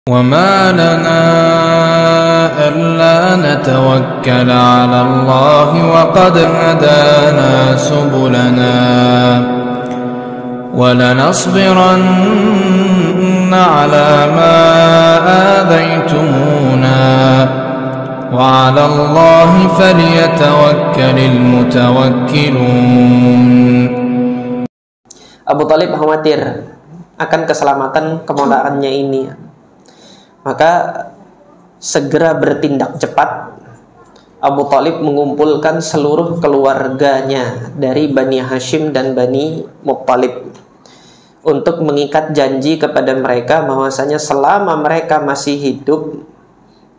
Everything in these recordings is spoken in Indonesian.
وما لنا ألا نتوكل على الله وقد هدانا سبلنا ولنصبرن على ما آذيتمونا وعلى الله فليتوكل المتوكلون. Abu Thalib khawatir akan keselamatan keponakannya ini, maka segera bertindak cepat. Abu Thalib mengumpulkan seluruh keluarganya dari Bani Hashim dan Bani Muttalib untuk mengikat janji kepada mereka bahwasanya selama mereka masih hidup,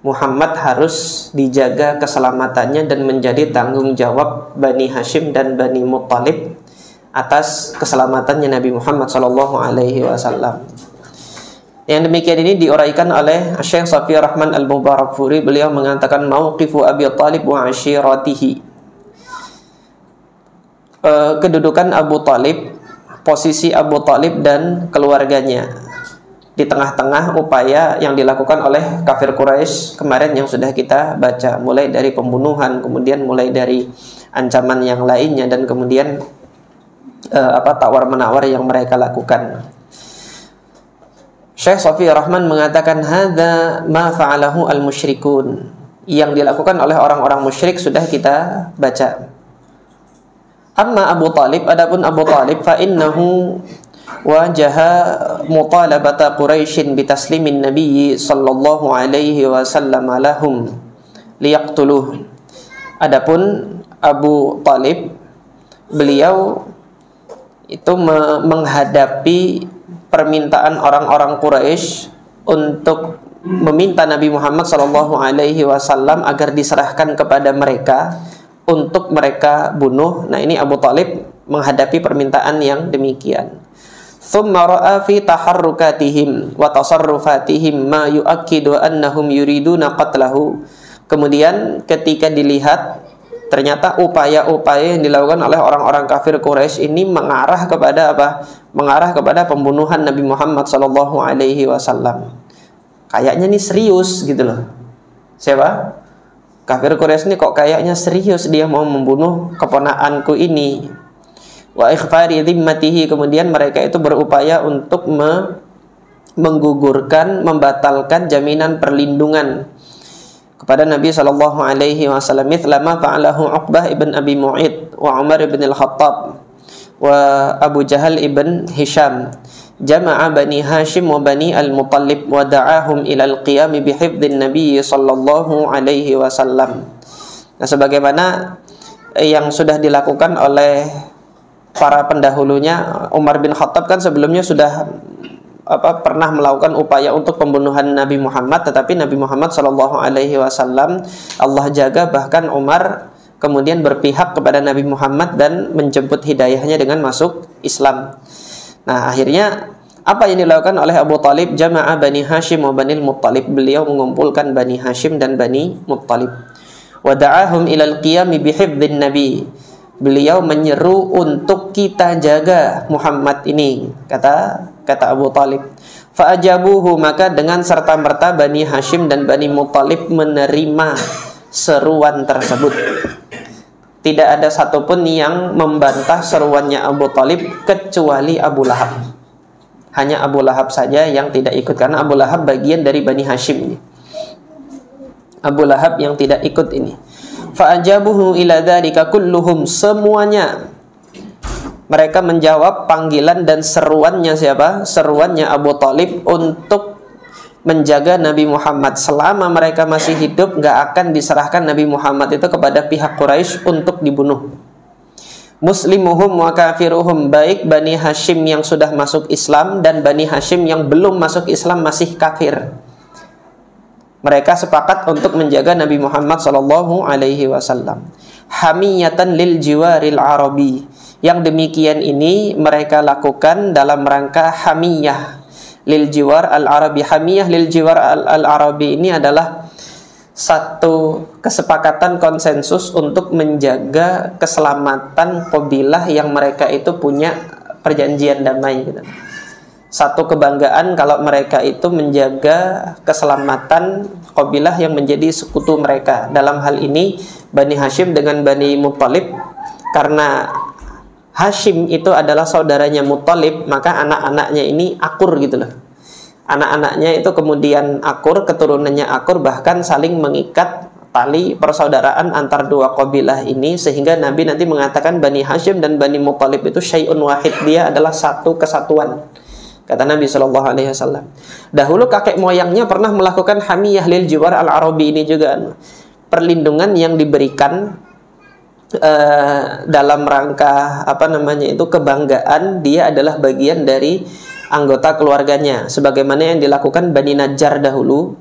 Muhammad harus dijaga keselamatannya dan menjadi tanggung jawab Bani Hashim dan Bani Muttalib atas keselamatannya Nabi Muhammad SAW. Yang demikian ini diuraikan oleh Syekh Safiyur Rahman Al-Mubarakfuri. Beliau mengatakan mauqifu Abi Thalib wa ashiratihi. Kedudukan Abu Thalib, posisi Abu Thalib dan keluarganya di tengah-tengah upaya yang dilakukan oleh kafir Quraisy kemarin yang sudah kita baca, mulai dari pembunuhan, kemudian mulai dari ancaman yang lainnya, dan kemudian tawar-menawar yang mereka lakukan. Syekh Safiyur Rahman mengatakan hadza ma fa'alahu al-musyrikun, yang dilakukan oleh orang-orang musyrik sudah kita baca. Amma Abu Thalib, adapun Abu Thalib, fa innahu wajaha mutalabata Quraisyin bitaslimin nabiyyi sallallahu alaihi wasallam lahum liyaqtuluh. Adapun Abu Thalib, beliau itu menghadapi permintaan orang-orang Quraisy untuk meminta Nabi Muhammad SAW agar diserahkan kepada mereka untuk mereka bunuh. Nah, ini Abu Thalib menghadapi permintaan yang demikian. Thumma ra'a fi taharrukatihim wa tasarrufatihim ma yu'akkidu annahum yuriduna qatlahu. Kemudian ketika dilihat, ternyata upaya-upaya yang dilakukan oleh orang-orang kafir Quraisy ini mengarah kepada apa? Mengarah kepada pembunuhan Nabi Muhammad SAW. Kayaknya ini serius gitu loh. Siapa? Kafir Quraisy ini kok kayaknya serius, dia mau membunuh keponakanku ini. Wa ikhfari dhimmatihi, kemudian mereka itu berupaya untuk menggugurkan, membatalkan jaminan perlindungan kepada Nabi SAW. Mithlama fa'alahu Uqbah ibn Abi Mu'id wa Umar ibn al-Khattab wa Abu Jahal ibn Hisham. Jama'a Bani Hashim wa Bani al-Muttalib wa da'ahum ilal qiyami bihifdhin Nabi sallallahu alaihi wasallam. Nah, sebagaimana yang sudah dilakukan oleh para pendahulunya, Umar bin Khattab kan sebelumnya sudah pernah melakukan upaya untuk pembunuhan Nabi Muhammad, tetapi Nabi Muhammad SAW Allah jaga, bahkan Umar kemudian berpihak kepada Nabi Muhammad dan menjemput hidayahnya dengan masuk Islam. Nah, akhirnya apa yang dilakukan oleh Abu Thalib? Jama'a Bani Hashim wa Bani Muttalib, beliau mengumpulkan Bani Hashim dan Bani Muttalib. Wa da'ahum ilal qiyami bihifdhin Nabi, beliau menyeru untuk kita jaga Muhammad ini, kata Abu Thalib. Fa'ajabuhu, maka dengan serta-merta Bani Hashim dan Bani Muttalib menerima seruan tersebut. Tidak ada satupun yang membantah seruannya Abu Thalib kecuali Abu Lahab. Hanya Abu Lahab saja yang tidak ikut, karena Abu Lahab bagian dari Bani Hashim. Abu Lahab yang tidak ikut ini. Fa'ajabuhu ila dzalika kulluhum, semuanya mereka menjawab panggilan dan seruannya siapa? Seruannya Abu Thalib untuk menjaga Nabi Muhammad. Selama mereka masih hidup, gak akan diserahkan Nabi Muhammad itu kepada pihak Quraisy untuk dibunuh. Muslimuhum wa kafiruhum, baik Bani Hashim yang sudah masuk Islam dan Bani Hashim yang belum masuk Islam masih kafir. Mereka sepakat untuk menjaga Nabi Muhammad SAW. Hamiyatan lil jiwaril arabi, yang demikian ini mereka lakukan dalam rangka hamiyah lil jiwar al-arabi. Hamiyah lil jiwar al-arabi ini adalah satu kesepakatan konsensus untuk menjaga keselamatan kabilah yang mereka itu punya perjanjian damai gitu. satu kebanggaan kalau mereka itu menjaga keselamatan kabilah yang menjadi sekutu mereka. Dalam hal ini Bani Hashim dengan Bani Muttalib, karena Hashim itu adalah saudaranya Muttalib, maka anak-anaknya ini akur gitu loh. Anak-anaknya itu kemudian akur, keturunannya akur, bahkan saling mengikat tali persaudaraan antar dua kabilah ini, sehingga Nabi nanti mengatakan Bani Hashim dan Bani Muttalib itu syai'un wahid, dia adalah satu kesatuan, kata Nabi SAW. Dahulu kakek moyangnya pernah melakukan hamiyah lil jiwar al-arabi ini juga, perlindungan yang diberikan dalam rangka kebanggaan dia adalah bagian dari anggota keluarganya, sebagaimana yang dilakukan Bani Najjar dahulu.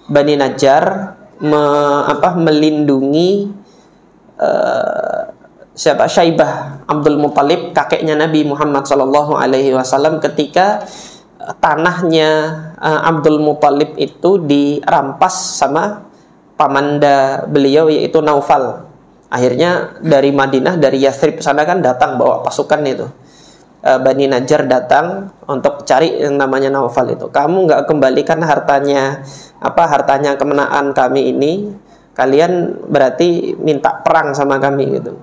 Bani Najjar melindungi Syaibah Abdul Muttalib, kakeknya Nabi Muhammad SAW, ketika tanahnya Abdul Muttalib itu dirampas sama pamanda beliau, yaitu Naufal. Akhirnya dari Madinah, dari Yathrib sana kan datang bawa pasukan itu, Bani Najjar datang untuk cari yang namanya Naufal itu. Kamu nggak kembalikan hartanya kemenangan kami ini, kalian berarti minta perang sama kami gitu.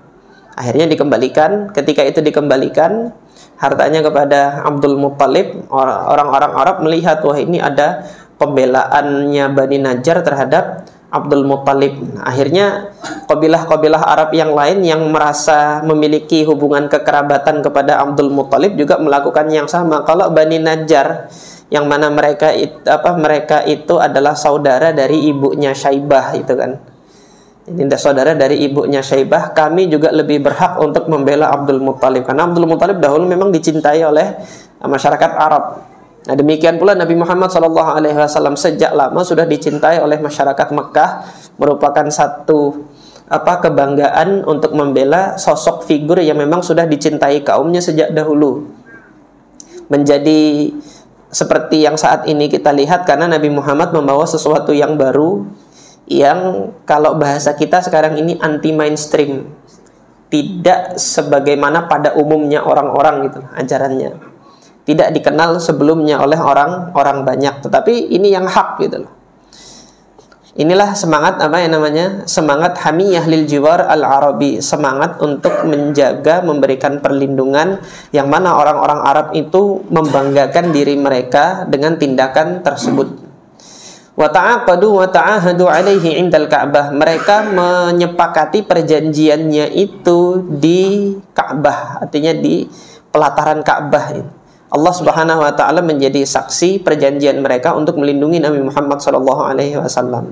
Akhirnya dikembalikan. Ketika itu dikembalikan hartanya kepada Abdul Muttalib, orang-orang Arab melihat, wah ini ada pembelaannya Bani Najjar terhadap Abdul Muttalib. Akhirnya kabilah-kabilah Arab yang lain yang merasa memiliki hubungan kekerabatan kepada Abdul Muttalib juga melakukan yang sama. Kalau Bani Najjar, yang mana mereka itu adalah saudara dari ibunya Syaibah itu kan. Ini saudara dari ibunya Syaibah, kami juga lebih berhak untuk membela Abdul Muttalib, karena Abdul Muttalib dahulu memang dicintai oleh masyarakat Arab. Nah, demikian pula Nabi Muhammad SAW sejak lama sudah dicintai oleh masyarakat Mekah, merupakan satu kebanggaan untuk membela sosok figur yang memang sudah dicintai kaumnya sejak dahulu. Menjadi seperti yang saat ini kita lihat karena Nabi Muhammad membawa sesuatu yang baru, yang kalau bahasa kita sekarang ini anti mainstream, tidak sebagaimana pada umumnya orang-orang gitu ajarannya, tidak dikenal sebelumnya oleh orang banyak, tetapi ini yang hak gitu loh. Inilah semangat semangat hamiyah lil jiwar al-arabi, semangat untuk menjaga, memberikan perlindungan, yang mana orang-orang Arab itu membanggakan diri mereka dengan tindakan tersebut. Wa ta'aqadu wa ta'ahadu alaihi indal Ka'bah, mereka menyepakati perjanjiannya itu di Ka'bah, artinya di pelataran Ka'bah ini. Allah Subhanahu wa taala menjadi saksi perjanjian mereka untuk melindungi Nabi Muhammad SAW.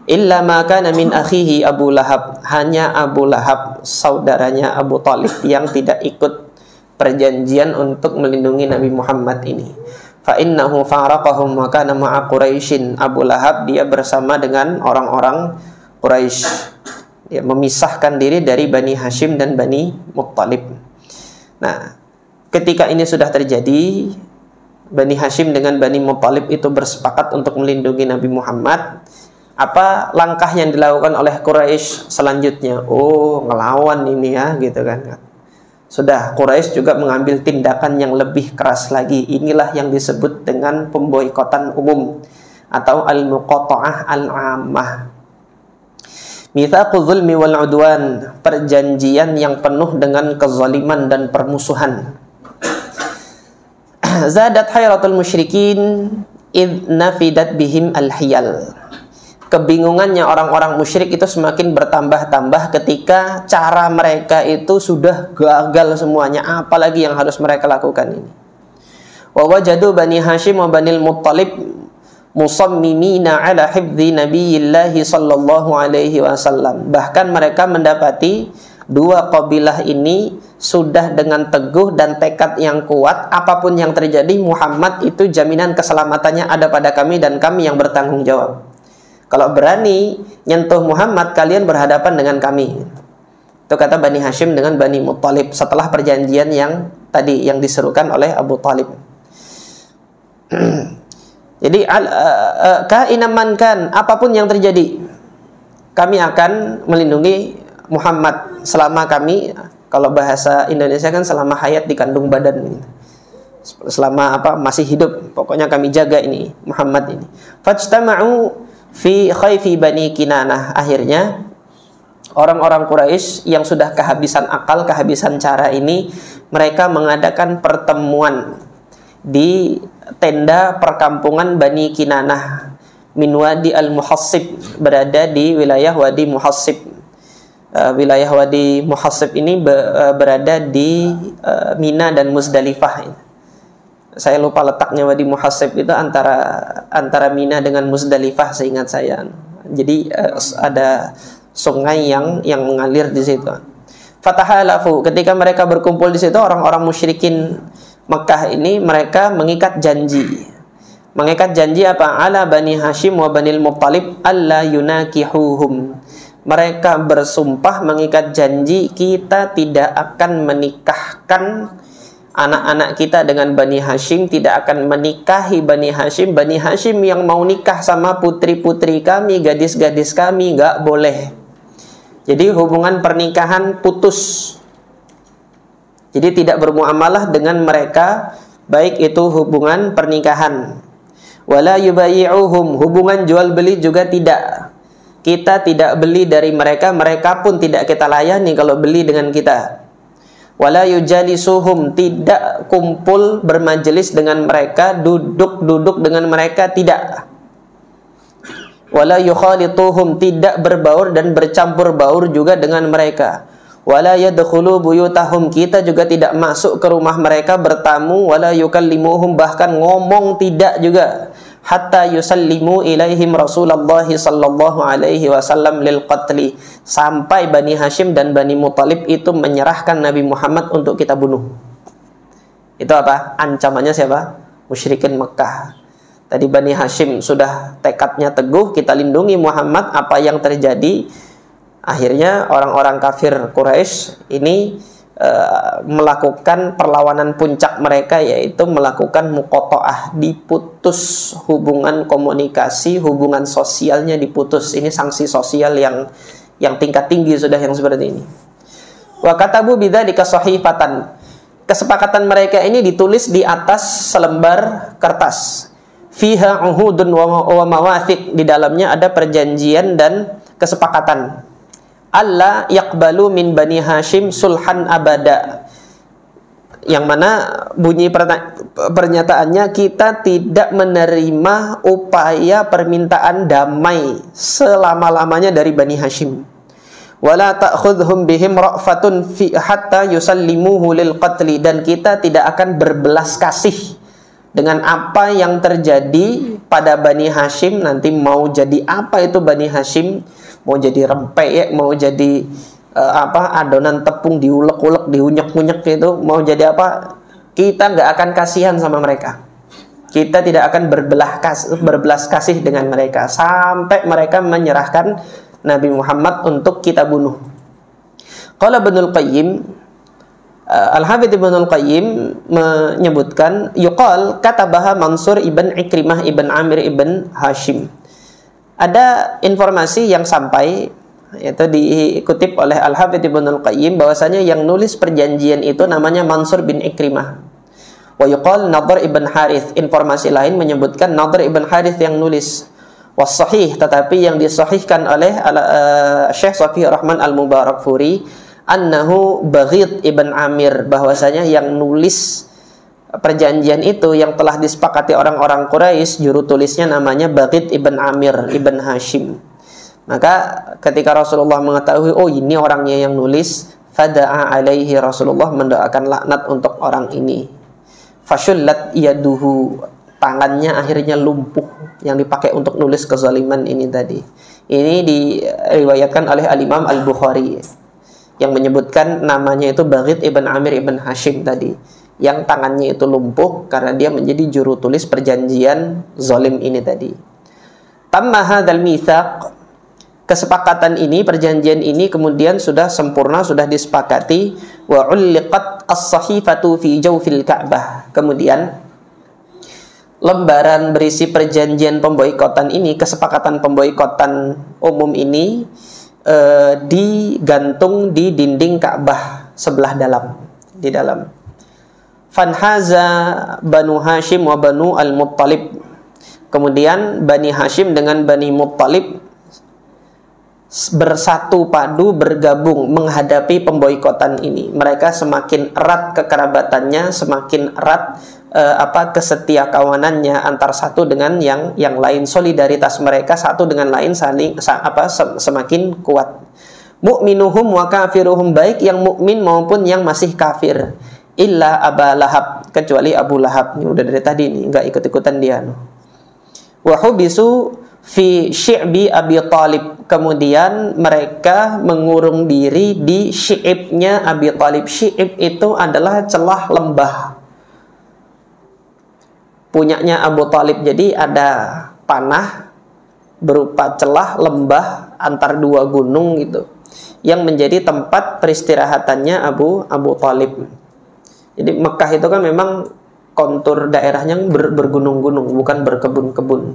Illa ma kana min akhihi Abu Lahab, hanya Abu Lahab saudaranya Abu Talib yang tidak ikut perjanjian untuk melindungi Nabi Muhammad ini. Fa innahu faraqahum wa kana ma'a Quraisyin. Abu Lahab dia bersama dengan orang-orang Quraisy. Dia memisahkan diri dari Bani Hashim dan Bani Muttalib. Nah, ketika ini sudah terjadi, Bani Hashim dengan Bani Muttalib itu bersepakat untuk melindungi Nabi Muhammad. Apa langkah yang dilakukan oleh Quraisy selanjutnya? Oh, ngelawan ini ya, gitu kan. Sudah, Quraisy juga mengambil tindakan yang lebih keras lagi. Inilah yang disebut dengan pemboikotan umum atau al-muqatta'ah al-ammah. Mitsaqul zulmi wal udwan, perjanjian yang penuh dengan kezaliman dan permusuhan. Zadat hayratul musyrikin id nafidat bihim al-hiyal. Kebingungannya orang-orang musyrik itu semakin bertambah-tambah ketika cara mereka itu sudah gagal semuanya, apalagi yang harus mereka lakukan ini. Wa wajadu Bani Hashim wa Bani Muttalib musammimina ala hifdzi Nabiyyillah sallallahu alaihi wasallam. Bahkan mereka mendapati dua kabilah ini sudah dengan teguh dan tekad yang kuat, apapun yang terjadi Muhammad itu jaminan keselamatannya ada pada kami dan kami yang bertanggung jawab. Kalau berani nyentuh Muhammad, kalian berhadapan dengan kami. Itu kata Bani Hashim dengan Bani Muttalib setelah perjanjian yang tadi yang diserukan oleh Abu Talib. Jadi kainaman kan, apapun yang terjadi, kami akan melindungi Muhammad selama kami, kalau bahasa Indonesia kan selama hayat di kandung badan. selama masih hidup. Pokoknya kami jaga ini Muhammad ini. Fajtama'u fi khayfi Bani Kinanah. Akhirnya orang-orang Quraisy yang sudah kehabisan akal, kehabisan cara ini, mereka mengadakan pertemuan di tenda perkampungan Bani Kinanah min Wadi Al-Muhassib, berada di wilayah Wadi Muhassib. Wilayah Wadi Muhassib ini berada di Mina dan Muzdalifah. Saya lupa letaknya Wadi Muhassib itu antara Mina dengan Muzdalifah seingat saya. Jadi ada sungai yang mengalir di situ. Fatahalafu, ketika mereka berkumpul di situ, orang-orang musyrikin Mekah ini mereka mengikat janji. Mengikat janji apa? Ala Bani Hashim wa Banil Muttalib alla yunakihuhum. Mereka bersumpah mengikat janji, kita tidak akan menikahkan anak-anak kita dengan Bani Hashim, tidak akan menikahi Bani Hashim. Bani Hashim yang mau nikah sama putri-putri kami, gadis-gadis kami, nggak boleh. Jadi hubungan pernikahan putus. Jadi tidak bermuamalah dengan mereka, baik itu hubungan pernikahan. Wala yubayi'uhum, hubungan jual beli juga tidak. Kita tidak beli dari mereka, mereka pun tidak kita layani kalau beli dengan kita. Wala yujalisuhum, tidak kumpul bermajelis dengan mereka, duduk dengan mereka, tidak. Wala yukhalituhum, tidak berbaur dan bercampur baur juga dengan mereka. Wala yadkhulu buyutahum, kita juga tidak masuk ke rumah mereka bertamu. Wala yukallimuhum, bahkan ngomong tidak juga. Hatta yusallimu ilaihim Rasulullah sallallahu alaihi wasallam lil qatli, sampai Bani Hashim dan Bani Muttalib itu menyerahkan Nabi Muhammad untuk kita bunuh. Itu apa? Ancamannya siapa? Musyrikin Mekah. Tadi Bani Hashim sudah tekadnya teguh, kita lindungi Muhammad, apa yang terjadi? Akhirnya orang-orang kafir Quraisy ini melakukan perlawanan puncak mereka, yaitu melakukan muqoto'ah, diputus hubungan komunikasi, hubungan sosialnya diputus. Ini sanksi sosial yang tingkat tinggi sudah yang seperti ini. Wa katabu bidzalika sahifatan. Kesepakatan mereka ini ditulis di atas selembar kertas. Fiha uhudun wa mawathiq, di dalamnya ada perjanjian dan kesepakatan. Allah yaqbalu min Bani Hashim sulhan abada, yang mana bunyi pernyataannya, kita tidak menerima upaya permintaan damai selama-lamanya dari Bani Hashim. Wala ta'khudhum bihim ra'fatun fi hatta yusallimuhu lil qatli, dan kita tidak akan berbelas kasih dengan apa yang terjadi pada Bani Hashim. Nanti mau jadi apa itu Bani Hashim, mau jadi rempeyek, mau jadi adonan tepung diulek-ulek, diunyek-unyek itu, mau jadi apa, kita nggak akan kasihan sama mereka. Kita tidak akan berbelas kasih dengan mereka sampai mereka menyerahkan Nabi Muhammad untuk kita bunuh. Qala Ibnul Qayyim, Al-Hafidz Ibnul Qayyim menyebutkan, yuqal katabaha Mansur ibn Ikrimah ibn Amir ibn Hashim. Ada informasi yang sampai, itu dikutip oleh Al-Hafidz Ibnul Qayyim, bahwasanya yang nulis perjanjian itu namanya Mansur bin Ikrimah. Wa yuqal Nadhr ibn Harith. Informasi lain menyebutkan Nadhr ibn Harith yang nulis. Was sahih, tetapi yang disahihkan oleh Syekh Shafii Rahman Al-Mubarakfuri, annahu Baghid ibn Amir, bahwasanya yang nulis perjanjian itu yang telah disepakati orang-orang Quraisy, juru tulisnya namanya Baghid ibn Amir ibn Hashim. Maka ketika Rasulullah mengetahui, oh ini orangnya yang nulis, fada'a alaihi, Rasulullah mendoakan laknat untuk orang ini. Fashullat yaduhu, tangannya akhirnya lumpuh yang dipakai untuk nulis kezaliman ini tadi. Ini diriwayatkan oleh Al-Imam Al-Bukhari yang menyebutkan namanya itu Baghid ibn Amir ibn Hashim tadi, yang tangannya itu lumpuh karena dia menjadi juru tulis perjanjian zalim ini tadi. Tamma hadzal mitsaq, kesepakatan ini, perjanjian ini kemudian sudah sempurna, sudah disepakati. Wa ulliqat as-sahifatu fi jawfil Ka'bah. Kemudian lembaran berisi perjanjian pemboikotan ini, kesepakatan pemboikotan umum ini digantung di dinding Ka'bah sebelah dalam, di dalam. Fanhaza Banu Hashim wa Banu Al-Muttalib. Kemudian Bani Hashim dengan Bani Muttalib bersatu padu, bergabung menghadapi pemboikotan ini. Mereka semakin erat kekerabatannya, semakin erat kesetiakawanannya antar satu dengan yang lain. Solidaritas mereka satu dengan lain semakin kuat. Mu'minuhum wa kafiruhum, baik yang mukmin maupun yang masih kafir. Illa Aba Lahab, kecuali Abu Lahab. Ini udah dari tadi nih, nggak ikut-ikutan dia. Wa hubisu fi syi'bi Abi Talib. Kemudian mereka mengurung diri di syi'ibnya Abi Talib. Syi'ib itu adalah celah lembah punyanya Abu Talib. Jadi ada panah berupa celah lembah antar dua gunung gitu, yang menjadi tempat peristirahatannya Abu Talib. Jadi Mekah itu kan memang kontur daerahnya bergunung-gunung, bukan berkebun-kebun.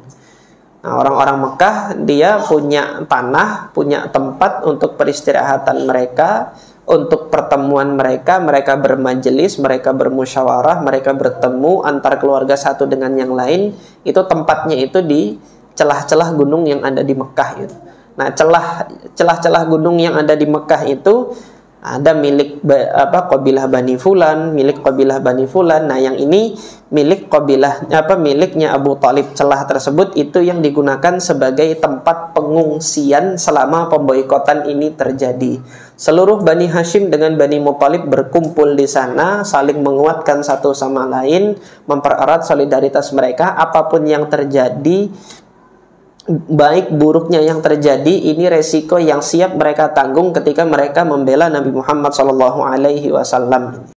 Nah, orang-orang Mekah dia punya tanah, punya tempat untuk peristirahatan mereka, untuk pertemuan mereka. Mereka bermajelis, mereka bermusyawarah, mereka bertemu antar keluarga satu dengan yang lain. Itu tempatnya itu di celah-celah gunung yang ada di Mekah itu. Nah, celah-celah gunung yang ada di Mekah itu ada milik qabilah Bani Fulan, milik qabilah Bani Fulan. Nah, yang ini milik miliknya Abu Talib. Celah tersebut itu yang digunakan sebagai tempat pengungsian selama pemboikotan ini terjadi. Seluruh Bani Hashim dengan Bani Muttalib berkumpul di sana, saling menguatkan satu sama lain, mempererat solidaritas mereka. Apapun yang terjadi, baik buruknya yang terjadi, ini resiko yang siap mereka tanggung ketika mereka membela Nabi Muhammad SAW.